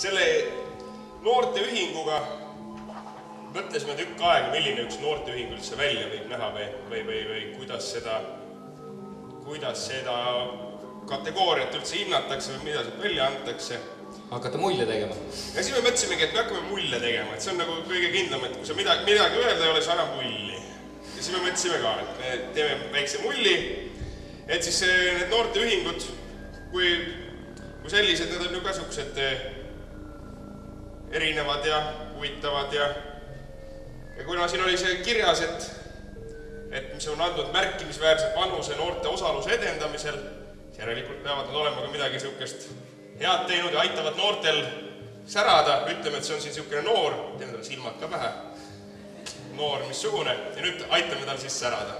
selle noorteühinguga mõtlesime tükk aega, milline üks noorteühing üldse välja võib näha või kuidas seda kategooriat üldse hinnatakse või mida sealt välja antakse. Hakata mulje tegema. Ja siis me mõtlesimegi, et me hakkame mulje tegema, et see on nagu kõige kindlam, et kui sa midagi öelda ei ole, siis anna mulli. Ja siis me mõtlesime ka, et me teeme väikse mulli, et siis need noorteühingud, kui sellised, need on ju ka suhkused erinevad ja huvitavad ja kuna siin oli see kirjas, et mis on andnud märkimisväärselt panuse noorte osaluse edendamisel, järelikult peavad nad olema ka midagi sihukest head teinud ja aitavad noortel särada. Ütleme, et see on siin sihukene noor, teeme tal silmad ka pähe, noor missugune ja nüüd aitame tal siis särada.